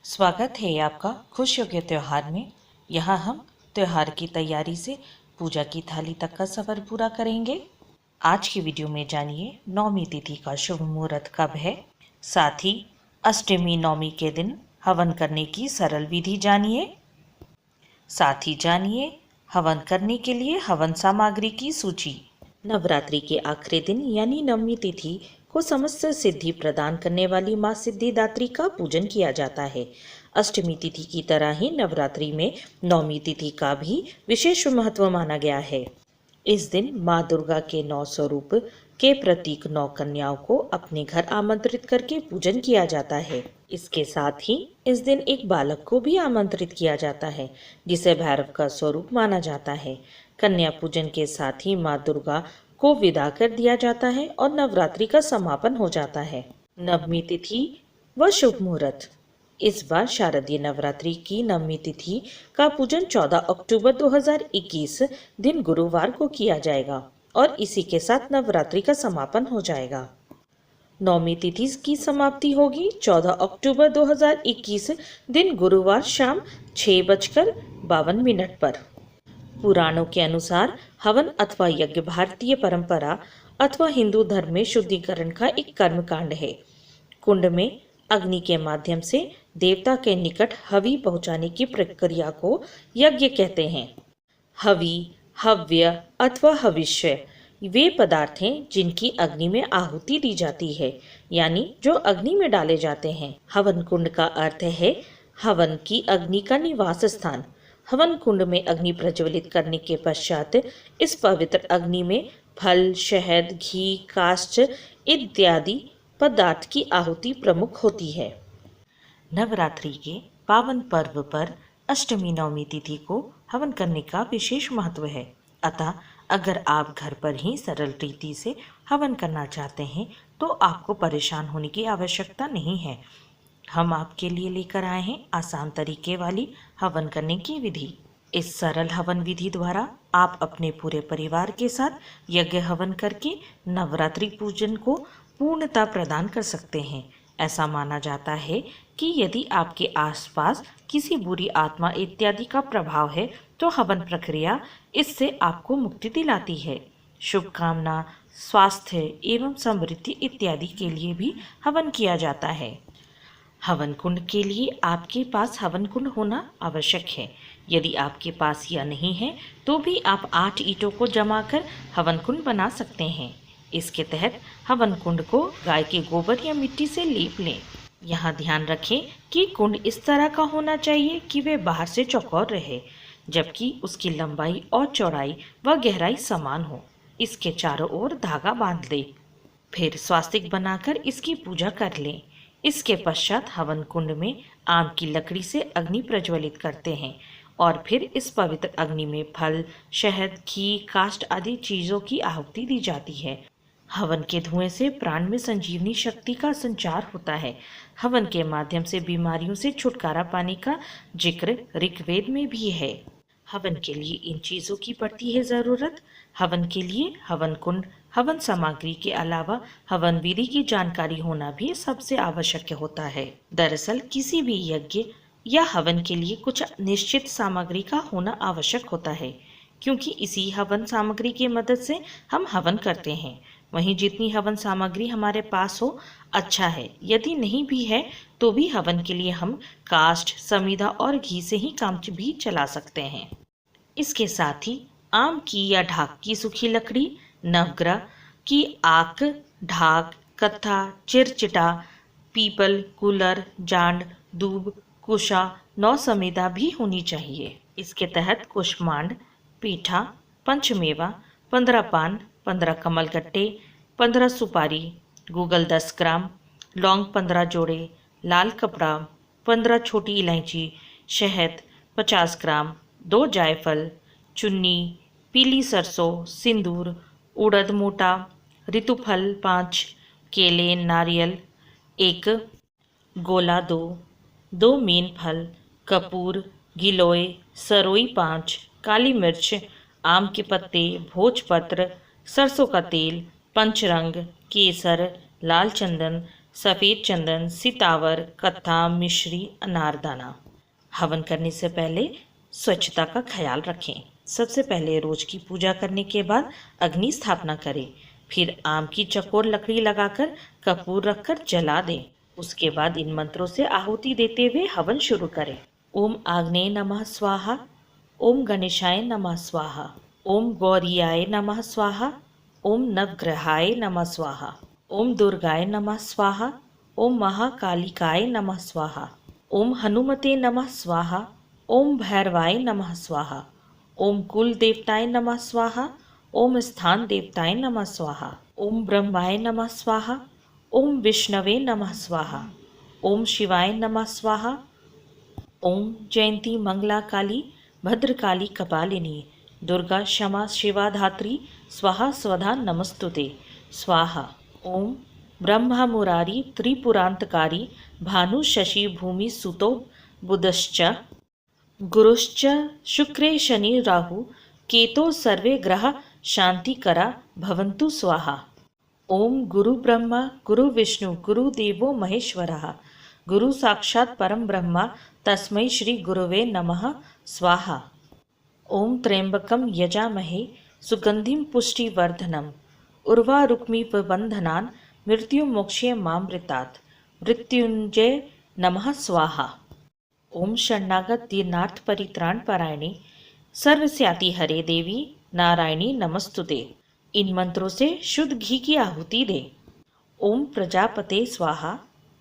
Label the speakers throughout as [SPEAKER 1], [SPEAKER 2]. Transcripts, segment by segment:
[SPEAKER 1] स्वागत है आपका खुशियों के त्यौहार में। यहाँ हम त्यौहार की तैयारी से पूजा की थाली तक का सफर पूरा करेंगे। आज की वीडियो में जानिए नवमी तिथि का शुभ मुहूर्त कब है, साथ ही अष्टमी नवमी के दिन हवन करने की सरल विधि जानिए। साथ ही जानिए हवन करने के लिए हवन सामग्री की सूची। नवरात्रि के आखिरी दिन यानी नवमी तिथि को समस्त सिद्धि प्रदान करने वाली माँ सिद्धिदात्री का पूजन किया जाता है। अष्टमी तिथि की तरह ही नवरात्रि में नवमी तिथि का भी विशेष महत्व माना गया है। इस दिन माँ दुर्गा के 9 स्वरूप के प्रतीक 9 कन्याओं को अपने घर आमंत्रित करके पूजन किया जाता है। इसके साथ ही इस दिन एक बालक को भी आमंत्रित किया जाता है जिसे भैरव का स्वरूप माना जाता है। कन्या पूजन के साथ ही माँ दुर्गा को विदा कर दिया जाता है और नवरात्रि का समापन हो जाता है। नवमी तिथि व शुभ मुहूर्त। इस बार शारदीय नवरात्रि की नवमी तिथि का पूजन 14 अक्टूबर 2021 दिन गुरुवार को किया जाएगा और इसी के साथ नवरात्रि का समापन हो जाएगा। नवमी तिथि की समाप्ति होगी 14 अक्टूबर 2021 दिन गुरुवार शाम 6:52 पर। पुराणों के अनुसार हवन अथवा यज्ञ भारतीय परंपरा अथवा हिंदू धर्म में शुद्धिकरण का एक कर्मकांड है। कुंड में अग्नि के माध्यम से देवता के निकट हवि पहुंचाने की प्रक्रिया को यज्ञ कहते हैं। हवि, हव्य अथवा हविष्य वे पदार्थ हैं जिनकी अग्नि में आहुति दी जाती है, यानी जो अग्नि में डाले जाते हैं। हवन कुंड का अर्थ है हवन की अग्नि का निवास स्थान। हवन कुंड में अग्नि प्रज्वलित करने के पश्चात इस पवित्र अग्नि में फल, शहद, घी, काष्ठ इत्यादि पदार्थ की आहुति प्रमुख होती है। नवरात्रि के पावन पर्व पर अष्टमी नवमी तिथि को हवन करने का विशेष महत्व है। अतः अगर आप घर पर ही सरल रीति से हवन करना चाहते हैं तो आपको परेशान होने की आवश्यकता नहीं है। हम आपके लिए लेकर आए हैं आसान तरीके वाली हवन करने की विधि। इस सरल हवन विधि द्वारा आप अपने पूरे परिवार के साथ यज्ञ हवन करके नवरात्रि पूजन को पूर्णता प्रदान कर सकते हैं। ऐसा माना जाता है कि यदि आपके आसपास किसी बुरी आत्मा इत्यादि का प्रभाव है तो हवन प्रक्रिया इससे आपको मुक्ति दिलाती है। शुभकामना, स्वास्थ्य एवं समृद्धि इत्यादि के लिए भी हवन किया जाता है। हवन कुंड के लिए आपके पास हवन कुंड होना आवश्यक है। यदि आपके पास यह नहीं है तो भी आप 8 ईंटों को जमा कर हवन कुंड बना सकते हैं। इसके तहत हवन कुंड को गाय के गोबर या मिट्टी से लीप लें। यहाँ ध्यान रखें कि कुंड इस तरह का होना चाहिए कि वे बाहर से चौकोर रहे, जबकि उसकी लंबाई और चौड़ाई व गहराई समान हो। इसके चारों ओर धागा बांध लें। फिर स्वास्तिक बनाकर इसकी पूजा कर लें। इसके पश्चात हवन कुंड में आम की लकड़ी से अग्नि प्रज्वलित करते हैं और फिर इस पवित्र अग्नि में फल, शहद, घी, काष्ठ आदि चीजों की आहुति दी जाती है। हवन के धुएं से प्राण में संजीवनी शक्ति का संचार होता है। हवन के माध्यम से बीमारियों से छुटकारा पाने का जिक्र ऋग्वेद में भी है। हवन के लिए इन चीजों की पड़ती है जरूरत। हवन के लिए हवन कुंड, हवन सामग्री के अलावा हवन विधि की जानकारी होना भी सबसे आवश्यक होता है। दरअसल किसी भी यज्ञ या हवन के लिए कुछ निश्चित सामग्री का होना आवश्यक होता है, क्योंकि इसी हवन सामग्री की मदद से हम हवन करते हैं। वहीं जितनी हवन सामग्री हमारे पास हो अच्छा है, यदि नहीं भी है तो भी हवन के लिए हम काष्ठ, समीधा और घी से ही काम भी चला सकते हैं। इसके साथ ही आम की या ढाक की सूखी लकड़ी, नवग्रह की आक, ढाक, कत्था, चिरचिटा, पीपल, कूलर, जांड, दूब, कुशा, 9 समीधा भी होनी चाहिए। इसके तहत कुष्मांड, पीठा, पंचमेवा, 15 पान, 15 कमलगट्टे, 15 सुपारी, गूगल 10 ग्राम, लौंग 15 जोड़े, लाल कपड़ा, 15 छोटी इलायची, शहद 50 ग्राम, 2 जायफल, चुन्नी, पीली सरसों, सिंदूर, उड़द मोटा, ऋतुफल 5, केले, नारियल 1, गोला 2 मीन फल, कपूर, गिलोय, सरोई 5, काली मिर्च, आम के पत्ते, भोजपत्र, सरसों का तेल, पंचरंग, केसर, लाल चंदन, सफ़ेद चंदन, सितावर, कत्था, मिश्री, अनारदाना। हवन करने से पहले स्वच्छता का ख्याल रखें। सबसे पहले रोज की पूजा करने के बाद अग्नि स्थापना करें। फिर आम की चकोर लकड़ी लगाकर कपूर रखकर जला दें। उसके बाद इन मंत्रों से आहुति देते हुए हवन शुरू करें। ओम आग्नेय नमः स्वाहा, ओम गणेशाय नमः स्वाहा, ओम गौरियाय नमः स्वाहा, ओम नवग्रहाय नमः स्वाहा, ओम दुर्गाय नमः स्वाहा, ओम महाकालिकाय नमः स्वाहा, ओम हनुमते नमः स्वाहा, ओम भैरवाय नमः स्वाहा, ओम कुल देवताय नमः स्वाहा, ओम स्थान देवताय नमः स्वाहा, ओम ब्रह्माय नमः स्वाहा, ओम विष्णवे नमः स्वाहा, ओम शिवाय नमः स्वाहा, ओम जयंती मंगला काली भद्रकाली कपालिनी दुर्गा क्षमा शिवा धात्री स्वाहा स्वधा नमस्तुते स्वाहा। ओम ब्रह्मा मुरारी त्रिपुरांतकारी भानु शशि भूमि सुतो बुधश्च गुरुश्च शुक्रे शनि राहु केतो सर्वे ग्रह शांतिकरा भवन्तु स्वाहा। ओम गुरु ब्रह्मा गुरु विष्णु गुरु देवो महेश्वरः गुरु साक्षात् परम ब्रह्मा तस्मै श्री गुरुवे नमः स्वाहा। ओम त्र्यंबकं यजामहे सुगंधिं पुष्टिवर्धनम् उर्वारुक्मिव बंधनान् मृत्युमोक्षे मामृतात् मृत्युंजय नमः स्वाहा। ओम शरणागत दीनार्थ परित्राण परायणे सर्वस्याति हरे देवी नारायणी नमस्तुते। इन मंत्रों से शुद्ध घी की आहुति दे। ओम प्रजापते स्वाहा,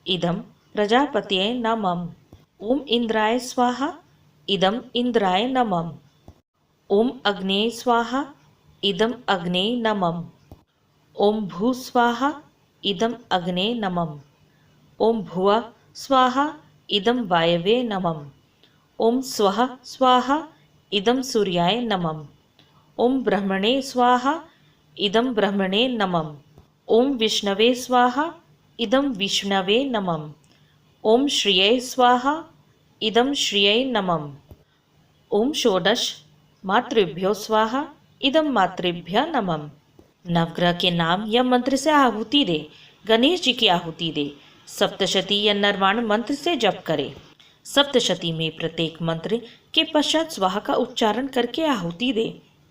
[SPEAKER 1] इदम प्रजापतये नमः। ओम इंद्राय स्वाहा, इदम इंद्राय नमः। ओम अग्नेय स्वाहा, इदम अग्नेय नमः। ओम भू स्वाहा, इदम अग्ने नमः। ओम भुवः स्वाहा, इदम वायवे नमः। ओम स्वः स्वाहा, इदम सूर्याय नमः। ओम ब्रह्मणे स्वाहा, इदम ब्रह्मणे नमः। ओम विष्णवे स्वाहा, इदम विष्णवे नमः। ओम श्रिये स्वाहा, इदम श्रिये नमः। ओम षोडश मातृभ्यो स्वाहा, इदम मातृभ्य नमः। नवग्रह के नाम या मंत्र से आहुति दे। गणेश जी की आहुति दे। सप्तशती या नरवाण मंत्र से जप करे। सप्तशती में प्रत्येक मंत्र के पश्चात स्वाहा का उच्चारण करके आहुति दे।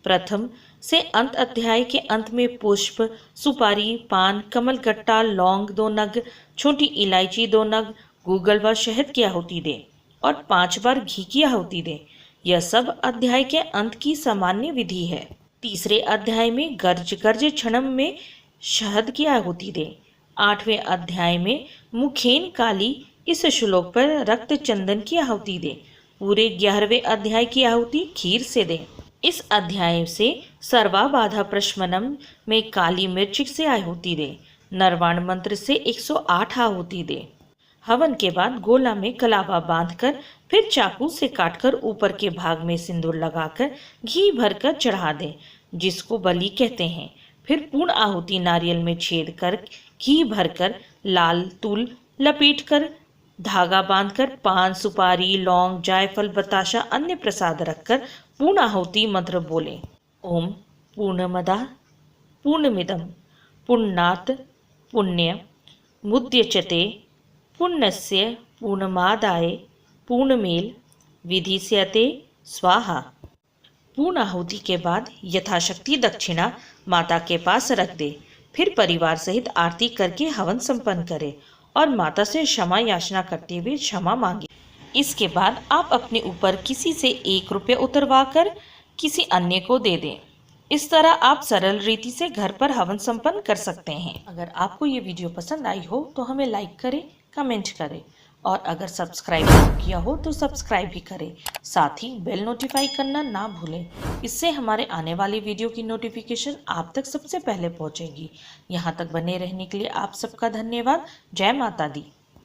[SPEAKER 1] प्रथम से अंत अध्याय के अंत में पुष्प, सुपारी, पान, कमलगट्टा, लौंग 2 नग, छोटी इलायची 2 नग, गूगल व शहद की आहुति दे और 5 बार घी की आहुति दे। यह सब अध्याय के अंत की सामान्य विधि है। तीसरे अध्याय में गर्ज गर्ज क्षणम में शहद की आहुति दे। 8वें अध्याय में मुखेन काली इस श्लोक पर रक्त चंदन की आहुति दे। पूरे 11वें अध्याय की आहुति खीर से दे। इस अध्याय से सर्वा बाधा प्रशमनम में काली मिर्च से आहुति दे। नरवाण मंत्र से 108 आहुति दे। हवन के बाद गोला में कलावा बांधकर फिर चाकू से काटकर ऊपर के भाग में सिंदूर लगाकर घी भरकर चढ़ा दें, जिसको बलि कहते हैं। फिर पूर्ण आहुति नारियल में छेद कर घी भरकर लाल तूल लपेटकर धागा बांधकर पान, सुपारी, लौंग, जायफल, बताशा, अन्य प्रसाद रखकर पूर्ण आहुति मंत्र बोले। ओम पूर्णमदः पूर्णमिदं पूर्णात् पुण्य मुद्यचते पुण्यस्य पूर्णमादाय पूर्णमेल विधिस्यते स्वाहा। पूर्ण आहुति के बाद यथाशक्ति दक्षिणा माता के पास रख दे। फिर परिवार सहित आरती करके हवन संपन्न करे और माता से क्षमा याचना करते हुए क्षमा मांगे। इसके बाद आप अपने ऊपर किसी से 1 रुपये उतरवा कर किसी अन्य को दे दें। इस तरह आप सरल रीति से घर पर हवन संपन्न कर सकते हैं। अगर आपको ये वीडियो पसंद आई हो तो हमें लाइक करें, कमेंट करें और अगर सब्सक्राइब नहीं किया हो तो सब्सक्राइब भी करें। साथ ही बेल नोटिफाई करना ना भूलें। इससे हमारे आने वाली वीडियो की नोटिफिकेशन आप तक सबसे पहले पहुंचेगी। यहाँ तक बने रहने के लिए आप सबका धन्यवाद। जय माता दी।